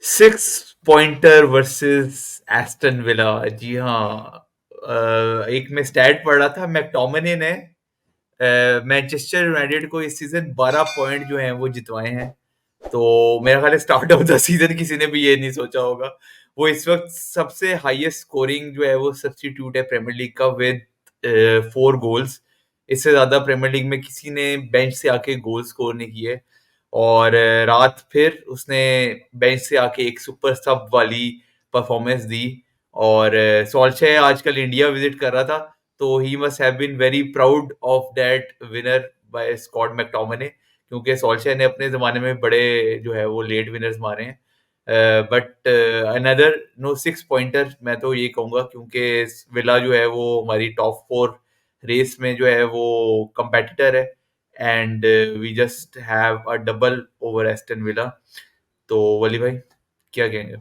Six pointer versus Aston Villa. जी हाँ। एक मैं स्टैट पढ़ रहा था, मैकटोमिने ने मैनचेस्टर यूनाइटेड को इस सीजन 12 पॉइंट जो हैं वो जितवाए हैं। तो मेरा ख्याल है स्टार्ट ऑफ द सीजन किसी ने भी ये नहीं सोचा होगा। वो इस वक्त सबसे हाईएस्ट स्कोरिंग जो है वो सब्स्टिट्यूट है प्रीमियर लीग का विद 4 गोल्स। इससे ज्यादा प्रीमियर लीग में किसी ने बेंच से आके गोल स्कोर नहीं किए। और रात फिर उसने बेंच से आके एक सुपर सब वाली परफॉर्मेंस दी। और सॉल्शे आजकल इंडिया विजिट कर रहा था, तो ही must have been very proud of that winner by Scott McTominay, क्योंकि सॉल्शे ने अपने जमाने में बड़े जो है वो लेट विनर्स मारे हैं। बट अनदर नो 6 पॉइंटर मैं तो ये कहूंगा, क्योंकि विला जो है वो हमारी टॉप 4 रेस में जो है वो कंपेटिटर है। And we just have a double over Aston Villa. तो वली भाई क्या कहेंगे?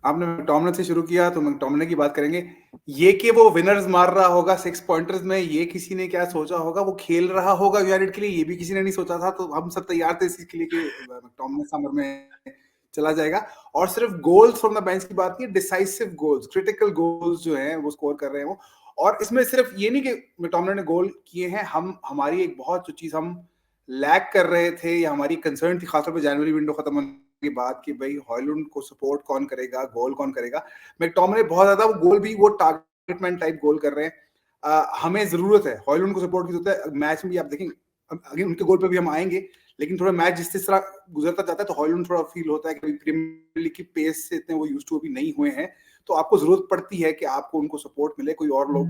आपने मैकटोमिने से शुरू किया तो मैकटोमिने की बात करेंगे। ये कि वो विनर्स मार रहा होगा 6 पॉइंटर्स में, ये किसी ने क्या सोचा होगा? वो खेल रहा होगा यूनाइटेड के लिए, ये भी किसी ने नहीं सोचा था। तो हम सब तैयार थे इस चीज के लिए कि मैकटोमिने समर में चला जाएगा। और सिर्फ गोल्स फ्रॉम द बेंच की बात नहीं, डिसाइसिव गोल्स, क्रिटिकल गोल्स जो हैं वो स्कोर कर रहे हैं वो। और इसमें सिर्फ ये नहीं कि मैकटोमिने ने गोल किए हैं, हम हमारी एक बहुत जो चीज हम लैग कर रहे थे या हमारी कंसर्न थी खासतौर पर जनवरी विंडो खत्म होने की बात कि भाई हॉयलुंड को सपोर्ट कौन करेगा, गोल कौन करेगा। मैकटोमिने बहुत ज्यादा वो गोल भी वो टारगेट मैन टाइप गोल कर रहे हैं। हमें जरूरत है हॉयलुंड को सपोर्ट की जरूरत है। मैच में भी आप देखेंगे, अगेन उनके गोल पे भी हम आएंगे, लेकिन थोड़ा मैच जिस तरह गुजरता जाता है तो हॉयलुंड थोड़ा फील होता है कि प्रीमियर लीग की पेस से इतने वो यूज्ड टू अभी नहीं हुए हैं। तो आपको जरूरत पड़ती है कि आपको उनको सपोर्ट मिले, कोई और लोग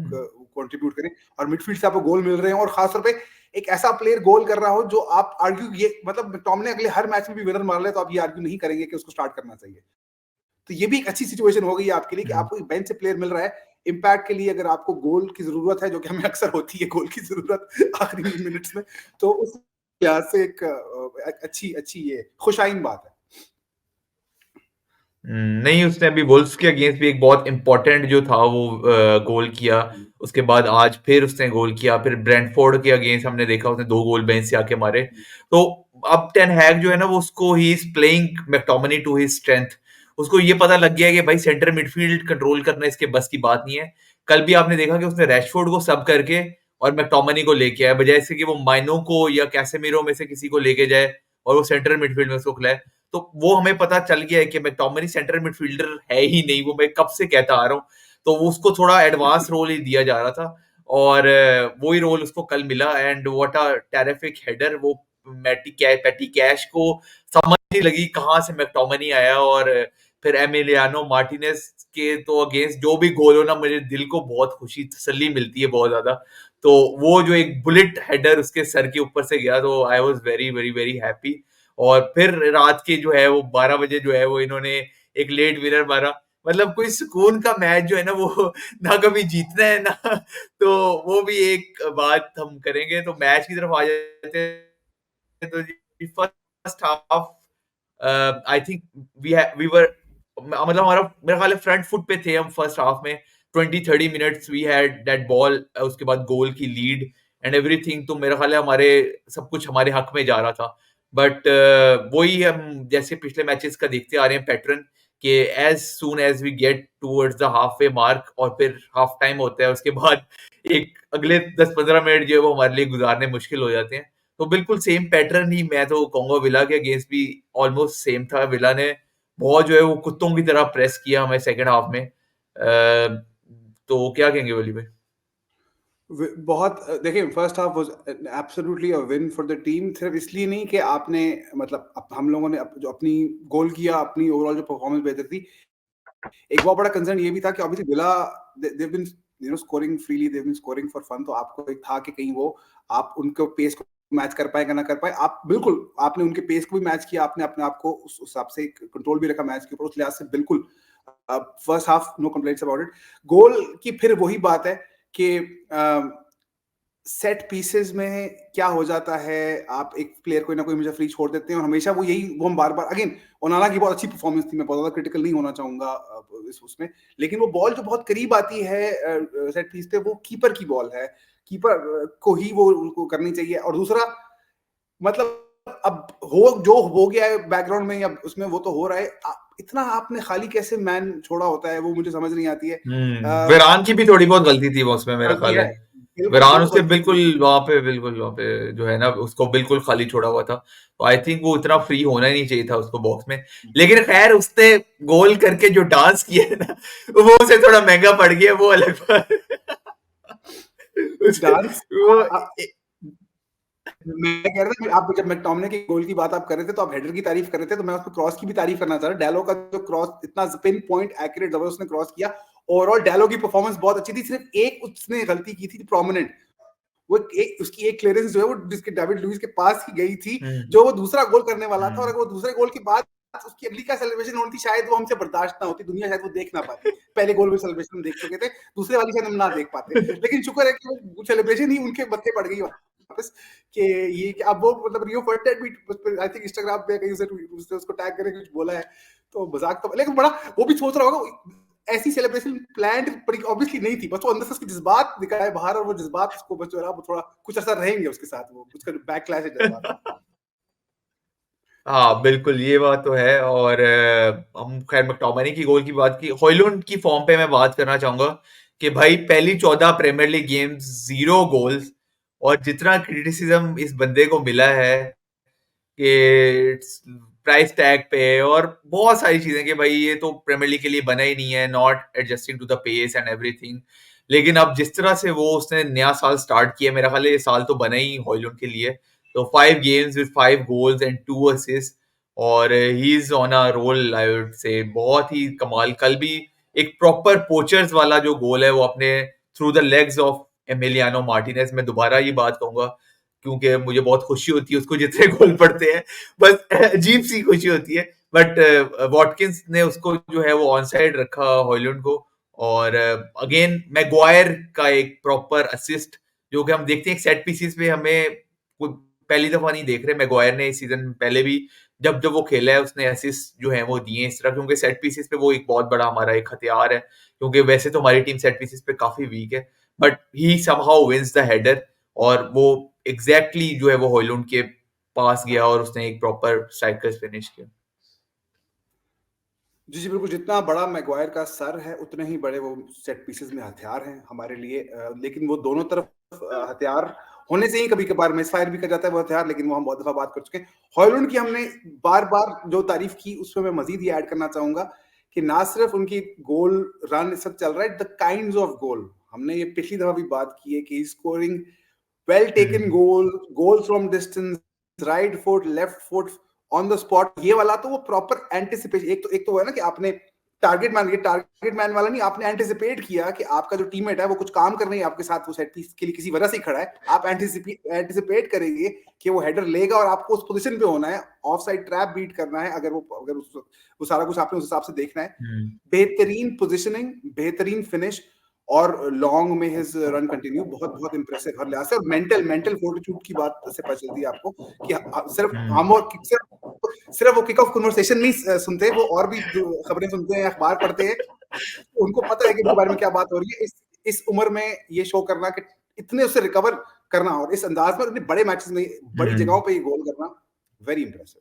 कंट्रीब्यूट करें। और मिडफील्ड से आपको गोल मिल रहे हैं, और खासतौर पे एक ऐसा प्लेयर गोल कर रहा हो जो आप आर्ग्यू, ये मतलब टॉमने अगले हर मैच में भी विनर मार ले तो आप ये आर्ग्यू नहीं करेंगे कि उसको स्टार्ट करना चाहिए। तो ये भी एक अच्छी सिचुएशन हो गई है आपके लिए कि आपको बेंच से प्लेयर मिल रहा है इम्पैक्ट के लिए। अगर आपको गोल की जरूरत है, जो कि हमें अक्सर होती है गोल की जरूरत आखिरी मिनट्स में, तो उस लिहाज से एक अच्छी अच्छी ये खुशाइन बात है। नहीं, उसने अभी वुल्व्स के अगेंस्ट भी एक बहुत इंपॉर्टेंट जो था वो गोल किया। उसके बाद आज फिर उसने गोल किया, फिर ब्रेंटफोर्ड के अगेंस्ट हमने देखा उसने 2 गोल बेंच से आके मारे। तो अब टेन हैग जो है ना वो उसको ही is playing McTominay to his strength. उसको ये पता लग गया है कि भाई सेंटर मिडफील्ड कंट्रोल करना इसके बस की बात नहीं है। कल भी आपने देखा कि उसने रैशफोर्ड को सब करके और मैकटोमिने को लेके आया, बजाय इसके कि वो माइनो को या कैसेमीरो में से किसी को लेके जाए और वो सेंटर मिडफील्ड में उसको खिलाए। तो वो हमें पता चल गया है कि मैकटोमिने सेंटर मिडफील्डर है ही नहीं, वो मैं कब से कहता आ रहा हूँ। तो उसको थोड़ा एडवांस रोल ही दिया जा रहा था, और वही रोल उसको कल मिला। And what a terrific header! वो पैटी कैश को समझ नहीं लगी कहाँ से मैकटोमिने आया। और फिर एमिलियानो मार्टिनेज के तो अगेंस्ट जो भी गोल हो ना, मुझे दिल को बहुत खुशी तसल्ली मिलती है बहुत ज्यादा। तो वो जो एक बुलेट हेडर उसके सर के ऊपर से गया, तो I was very very very happy. और फिर रात के जो है वो 12 बजे जो है वो इन्होंने एक लेट विनर मारा। मतलब कोई सुकून का मैच जो है ना वो ना कभी जीतना है ना। तो वो भी एक बात हम करेंगे। तो मैच की तरफ आ जाते हैं। तो जी first half I think we were, मतलब हमारा मेरा ख्याल है फ्रंट फुट पे थे हम फर्स्ट हाफ में। 20-30 minutes we had that ball, उसके बाद गोल की लीड एंड एवरीथिंग। तो मेरा ख्याल है हमारे सब कुछ हमारे हक में जा रहा था। बट वही हम जैसे पिछले मैचेस का देखते आ रहे हैं पैटर्न, कि as soon as we get towards the halfway mark और फिर हाफ टाइम होता है, उसके बाद एक अगले 10-15 मिनट जो है वो हमारे लिए गुजारने मुश्किल हो जाते हैं। तो बिल्कुल सेम पैटर्न ही मैं तो कहूंगा विला के अगेंस्ट भी ऑलमोस्ट सेम था। विला ने बहुत जो है वो कुत्तों की तरह प्रेस किया हमें सेकंड हाफ में। तो क्या कहेंगे वली भाई? बहुत देखिए, first half was absolutely a win for the team. सिर्फ इसलिए नहीं कि आपने मतलब हम लोगों ने जो अपनी गोल किया, अपनी ओवरऑल जो परफॉर्मेंस बेहतर थी। एक बहुत बड़ा कंसर्न ये भी था कि obviously Villa they been scoring freely, they been scoring for fun. तो आपको एक था कि कहीं वो आप उनके पेस को मैच कर पाए ना कर पाए। आप बिल्कुल आपने उनके पेस को भी मैच किया, आपने अपने आप को उस हिसाब से कंट्रोल भी रखा मैच के ऊपर। उस लिहाज से बिल्कुल first half no complaints about it. Goal की फिर वही बात है कि सेट पीसेस में क्या हो जाता है, आप एक प्लेयर कोई ना कोई हमेशा फ्री छोड़ देते हैं, और हमेशा वो यही वो हम बार बार अगेन। ओनाना की बहुत अच्छी परफॉर्मेंस थी, मैं बहुत ज्यादा क्रिटिकल नहीं होना चाहूंगा इस उसमें, लेकिन वो बॉल जो बहुत करीब आती है सेट पीस पे, वो कीपर की बॉल है। कीपर को ही वो करनी चाहिए। और दूसरा मतलब अब हो गया है बैकग्राउंड में या उसमें, वो तो हो रहा है। इतना आपने खाली कैसे मैन छोड़ा होता है, वो मुझे समझ नहीं आती है। वेरान की भी थोड़ी बहुत गलती थी वो उसमें, मेरा गलती ख्याल है, है। बिल्कुल वेरान वो तो उससे गलती थी। बिल्कुल वहाँ पे जो है ना, उसको बिल्कुल खाली छोड़ा हुआ था। तो आई थिंक वो इतना फ्री होना ही नहीं चाहिए था उसको बॉक्स में। लेकिन खैर उसने गोल करके जो डांस किया है ना, वो उसे थोड़ा महंगा पड़ गया, वो अलग बात। डांस, वो मैं कह रहा था, आप जब मैकटोमिने के गोल की बात आप कर रहे थे तो आप हेडर की तारीफ कर रहे थे, तो मैं उसको क्रॉस की भी तारीफ करना चाह रहा हूँ। डैलो का जो क्रॉस इतना पिन पॉइंट एक्यूरेट जबरदस्त उसने क्रॉस किया। ओवरऑल डैलो की परफॉर्मेंस बहुत अच्छी थी, सिर्फ एक उसने गलती की थी प्रोमिनेंट। वो उसकी एक क्लियरेंस जो है वो जिसके डेविड लुइस के पास ही गई थी, जो वो दूसरा गोल करने वाला था, और अगर वो दूसरे गोल के बाद उसकी अगली क्या सेलिब्रेशन होनी थी, शायद वो हमसे बर्दाश्त ना होती, दुनिया शायद वो देख ना पाती। पहले गोल में सेलिब्रेशन हम देख चुके थे, दूसरे वाली शायद हम ना देख पाते। लेकिन शुक्र है कि वो सेलिब्रेशन ही उनके मत्थे पड़ गई वापस, कि ये कि अब वो मतलब रियो फर्टिनाइट भी आई थिंक इंस्टाग्राम पे कहीं उसने उसको टैग करके कुछ बोला है, तो मजाक तो, लेकिन बड़ा वो भी सोच रहा होगा ऐसी सेलिब्रेशन प्लान बड़ी ऑब्वियसली नहीं थी, बस वो अंदर से उसके जज्बात दिखाए बाहर, और वो जज्बात उसको बस जो है वो थोड़ा कुछ असर रहेंगे उसके साथ, वो उसका बैकलैश है जज्बात का। हाँ, बिल्कुल, ये बात तो है। और हम खैर मैकटोमिने की गोल की बात की, हॉयलुंड की फॉर्म पे मैं बात करना चाहूँगा कि भाई पहली 14 प्रीमियर लीग गेम्स 0 गोल्स, और जितना क्रिटिसिज्म इस बंदे को मिला है कि प्राइस टैग पे और बहुत सारी चीजें कि भाई ये तो प्रीमियर लीग के लिए बना ही नहीं है, not adjusting to the pace and everything. लेकिन अब जिस तरह से वो उसने नया साल स्टार्ट किया, मेरा ख्याल है ये साल तो बना ही हॉयलुंड के लिए। तो 5 games with 5 goals and 2 assist, और he is on a roll, I would say बहुत ही कमाल। कल भी एक प्रॉपर पोचर्स वाला जो गोल है वो अपने through the legs of Emiliano Martinez, मैं दोबारा ये बात कहूंगा क्योंकि मुझे बहुत खुशी होती है उसको जितने गोल पड़ते हैं, बस अजीब सी खुशी होती है। बट वॉटकिंस ने उसको जो है वो ऑन साइड रखा हॉयलैंड को। और अगेन मैगवायर का एक प्रॉपर असिस्ट, जो कि हम देखते हैं सेट पीसेस पे, हमें कोई पहली दफा नहीं देख रहे। मैगवायर ने इस सीजन पहले भी जब जब वो खेला है उसने असिस्ट जो है वो दिए इस तरह, क्योंकि सेट पीसेस पे वो एक बहुत बड़ा हमारा एक हथियार है, क्योंकि वैसे तो हमारी टीम सेट पीसेस पे काफी वीक है, but he somehow wins the header. और वो एग्जैक्टली जो है वो हॉयलैंड के पास गया और उसने एक प्रॉपर स्ट्राइकर्स फिनिश किया। जी जी बिल्कुल, जितना बड़ा मैगवायर का सर है उतने ही बड़े वो सेट पीसेस में हथियार हैं हमारे लिए। लेकिन वो दोनों तरफ हथियार होने से ही कभी कभार मिस फायर भी कर जाता है वो हथियार, लेकिन वो हम बहुत दफा बात कर चुके हैं। हॉयलैंड की हमने बार बार जो तारीफ की उसमें मैं मजीद ये ऐड करना चाहूंगा कि ना सिर्फ उनकी गोल रन सब चल रहा है, द काइंड ऑफ गोल, हमने ये पिछली दफा भी बात की है कि scoring well taken hmm goal, goal from distance, right foot, left foot, on the spot. ये वाला तो वो प्रॉपर एंटिसिपेशन, एक तो है ना कि आपने टारगेट मैन वाला नहीं, आपने एंटिसिपेट किया कि आपका जो टीममेट है वो कुछ काम कर रही है आपके साथ, वो सेट पीस के लिए किसी वजह से खड़ा है, आप एंटिसिपेट करेंगे कि वो हेडर लेगा और आपको उस पोजीशन पे होना है, ऑफ साइड ट्रैप बीट करना है, अगर वो सारा कुछ आपने उस हिसाब से देखना है। हम्म बेहतरीन पोजीशनिंग, बेहतरीन फिनिश, और लॉन्ग में हिज रन कंटिन्यू बहुत बहुत इंप्रेसिव हर लिहाज से। और मेंटल फोर्टिट्यूड की बात से पता चलती है आपको कि सिर्फ हम और सिर्फ वो किक ऑफ कन्वर्सेशन नहीं सुनते, वो और भी खबरें सुनते हैं, अखबार पढ़ते हैं, उनको पता है कि उनके बारे में क्या बात हो रही है। इस उम्र में ये शो करना कि इतने उससे रिकवर करना और इस अंदाज में इतने बड़े मैचेस में बड़ी जगहों हम्म पे ये गोल करना, वेरी इंप्रेसिव।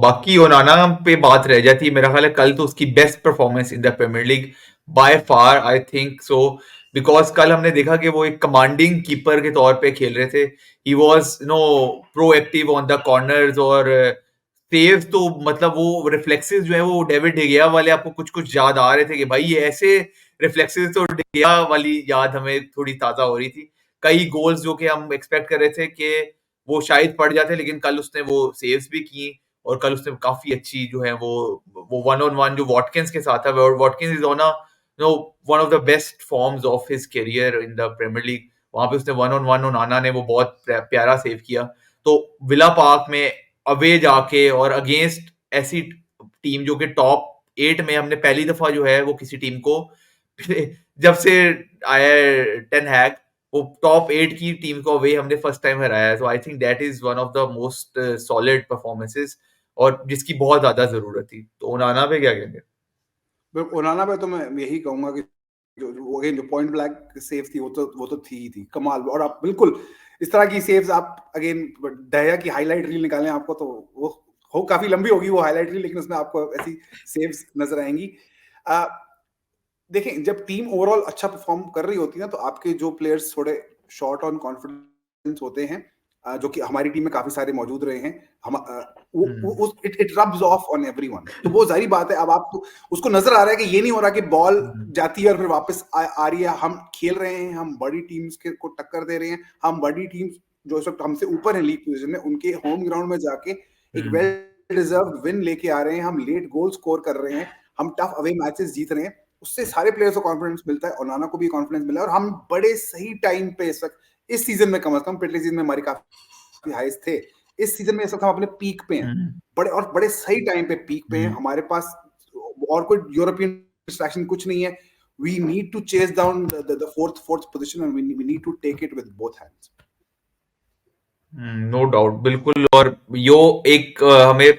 बाकी ओनाना पे बात रह जाती है, मेरा ख्याल है कल तो उसकी best performance in the Premier League by far, I think so. Because कल हमने देखा कि वो एक कमांडिंग कीपर के तौर पे खेल रहे थे। He was proactive on the corners, और सेव्स तो मतलब वो रिफ्लेक्सेस जो है वो डेविड डिगिया वाले आपको कुछ कुछ याद आ रहे थे कि भाई ये ऐसे रिफ्लेक्सेस, तो डिगिया वाली याद हमें थोड़ी ताजा हो रही थी। कई गोल्स जो कि हम एक्सपेक्ट कर रहे थे कि वो शायद पड़ जाते, लेकिन कल उसने वो सेव्स भी की। और कल उसने काफी अच्छी जो है वो वन ऑन वन जो वॉटकिंस के साथ है, Watkins is on a no one of the best forms of his career in the Premier League. वहां पे उसने वन ऑन वन ओनाना ने वो बहुत प्यारा सेव किया। तो विला पार्क में अवे जाके और अगेंस्ट ऐसी टीम जो कि टॉप 8 में, हमने पहली दफा जो है वो किसी टीम को जब से आया है टेन हैग, वो टॉप 8 की टीम को अवे हमने फर्स्ट टाइम हराया है। तो I think that is one of the most solid performances, और जिसकी बहुत ज्यादा जरूरत थी। तो ओनाना पे क्या कहेंगे? ओनाना पे तो मैं यही कहूंगा कि जो पॉइंट ब्लैंक सेव थी वो तो थी ही थी कमाल। और आप बिल्कुल इस तरह की सेव्स आप अगेन दया की हाईलाइट रील निकालें आपको तो वो हो काफी लंबी होगी वो हाईलाइट रील, लेकिन उसमें आपको ऐसी सेव्स नजर आएंगी। देखें, जब टीम ओवरऑल अच्छा परफॉर्म कर रही होती है ना, तो आपके जो प्लेयर्स थोड़े शॉर्ट ऑन कॉन्फिडेंस होते हैं, जो कि हमारी टीम में काफी सारे मौजूद रहे हैं, हम वो it rubs of on everyone. तो वो जाहिर बात है, अब आप उसको नजर आ रहा है कि ये नहीं हो रहा कि बॉल जाती है और फिर वापस आ रही है। हम खेल रहे हैं, हम बड़ी टीम्स के को टक्कर दे रहे हैं, हम बड़ी टीम्स जो इस वक्त हमसे ऊपर है लीग पोजीशन में, उनके होम ग्राउंड में जाके एक वेल डिजर्व्ड विन लेके आ रहे हैं, हम लेट गोल स्कोर कर रहे हैं, हम टफ अवे मैचेस जीत रहे हैं। उससे सारे प्लेयर्स को कॉन्फिडेंस मिलता है, ओनाना को भी कॉन्फिडेंस मिला है, और हम बड़े सही टाइम पे इस वक्त, इस सीजन में कम से कम, पिछले सीजन में हमारी काफी हाइस थे, इस सीजन में इस वक्त हम अपने पीक पे हैं, बड़े सही टाइम पे पीक पे हैं। हमारे पास और कोई यूरोपियन डिस्ट्रैक्शन कुछ नहीं है। We need to chase down the fourth position and we need to take it with both hands. No doubt, बिल्कुल। और यो एक हमें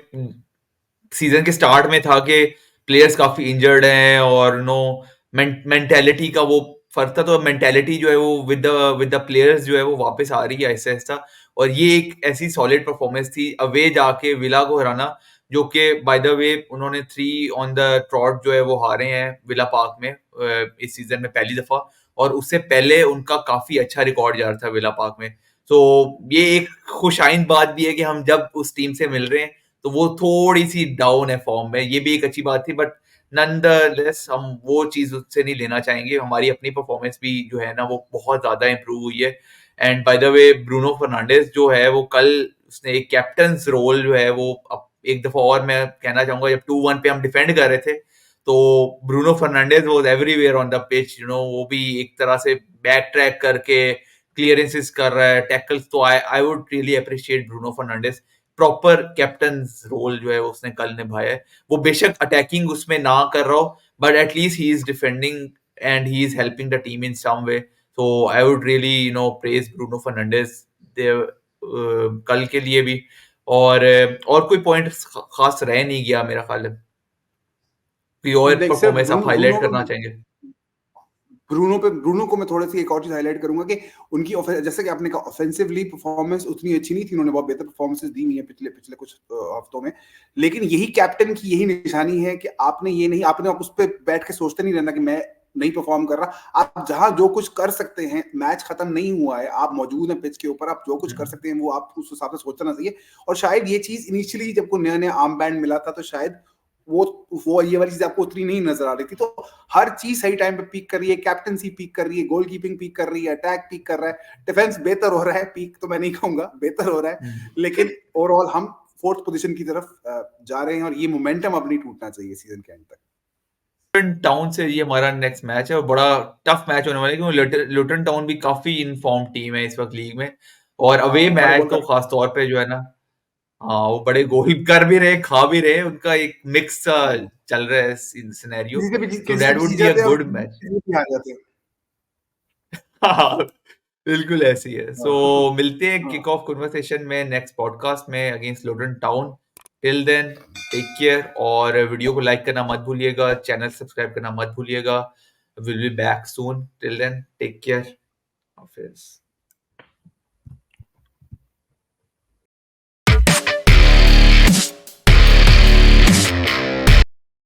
सीजन के स्टार्ट में था कि प्लेयर्स काफी इंजर्ड हैं और नो मेंटेलिटी का वो फर्क था, तो मेंटेलिटी जो है वो विद द प्लेयर्स जो है वो वापस आ रही है ऐसा ऐसा। और ये एक ऐसी सॉलिड परफॉर्मेंस थी अवे जाके विला को हराना, जो कि बाय द वे उन्होंने 3 ऑन द ट्रॉट जो है वो हारे हैं विला पार्क में इस सीजन में पहली दफा, और उससे पहले उनका काफी अच्छा रिकॉर्ड जा रहा था विला पार्क में। तो ये एक खुशाइन बात भी है कि हम जब उस टीम से मिल रहे हैं तो वो थोड़ी सी डाउन है फॉर्म में, ये भी एक अच्छी बात थी। बट नॉनदलेस हम वो चीज उससे नहीं लेना चाहेंगे, हमारी अपनी परफॉर्मेंस भी जो है ना वो बहुत ज्यादा इंप्रूव हुई है। And by the way Bruno Fernandes जो है वो कल उसने एक कैप्टन रोल जो है वो एक दफा और मैं कहना चाहूंगा, जब 2-1 पे हम डिफेंड कर रहे थे तो Bruno Fernandes was everywhere on the pitch, वो भी एक तरह से बैक ट्रैक करके क्लियरेंसेस कर रहा है, टैकल्स। तो I would really appreciate Bruno Fernandes, proper captain role जो है उसने कल निभाया है। वो बेशक अटैकिंग उसमें ना कर रहा हो, but at least he is defending and he is helping the team in some way. So I would really praise Bruno Fernandes कल के लिए भी। और कोई पॉइंट खास रह नहीं गया मेरा ख्याल है, कोई और देख सर, परफॉर्मेंस आप हाईलाइट करना चाहेंगे? ब्रूनो को मैं थोड़ी सी एक और चीज हाईलाइट करूंगा कि उनकी जैसे कि आपने कहा ऑफेंसिवली परफॉर्मेंस उतनी अच्छी नहीं थी, उन्होंने बहुत बेहतर परफॉर्मेंसेस दी नहीं है पिछले पिछले कुछ हफ्तों में। लेकिन यही कैप्टन की यही निशानी है कि आपने उस पर बैठ के सोचते नहीं रहना कि मैं नहीं परफॉर्म कर रहा। आप जहां जो कुछ कर सकते हैं, मैच खत्म नहीं हुआ है, आप मौजूद हैं पिच के ऊपर, आप जो कुछ कर सकते हैं वो आप उस हिसाब से सोचना चाहिए। और शायद ये चीज इनिशियली जब को नया नया आर्म बैंड मिला था, तो शायद वो ये वाली चीज आपको उतनी नहीं नजर आ रही थी। तो हर चीज सही टाइम पे पीक कर रही है, कैप्टनसी पीक कर रही है, गोल कीपिंग पीक कर रही है, अटैक पीक कर रहा है, डिफेंस बेहतर हो रहा है, पीक तो मैं नहीं कहूंगा, बेहतर हो रहा है। लेकिन ओवरऑल हम फोर्थ पोजीशन की तरफ जा रहे हैं, और ये मोमेंटम अब नहीं टूटना चाहिए सीजन के एंड तक। लुटन टाउन से ये हमारा नेक्स्ट मैच है, और बड़ा टफ मैच होने वाला है क्योंकि लुटन टाउन भी काफी इनफॉर्म टीम है इस वक्त लीग में। और अवे बड़े मैच गोल तो कर खास तौर पे जो है ना, हाँ वो बड़े गोल कर भी रहे, खा भी रहे, उनका एक मिक्स चल रहा है सिनेरियो। तो किसी से दैट भी वुड जीत बी अ जाते हैं और गुड मैच। किसी से भी हार जाते हैं। हाँ, बिल्कुल ऐसी है। सो हाँ, मिलते हैं हाँ। किक ऑफ कन्वर्सेशन में नेक्स्ट पॉडकास्ट में against Luton town. Till then take care, और वीडियो को लाइक करना मत भूलिएगा, चैनल सब्सक्राइब करना मत भूलिएगा। Will be back soon, till then take care, Hafiz.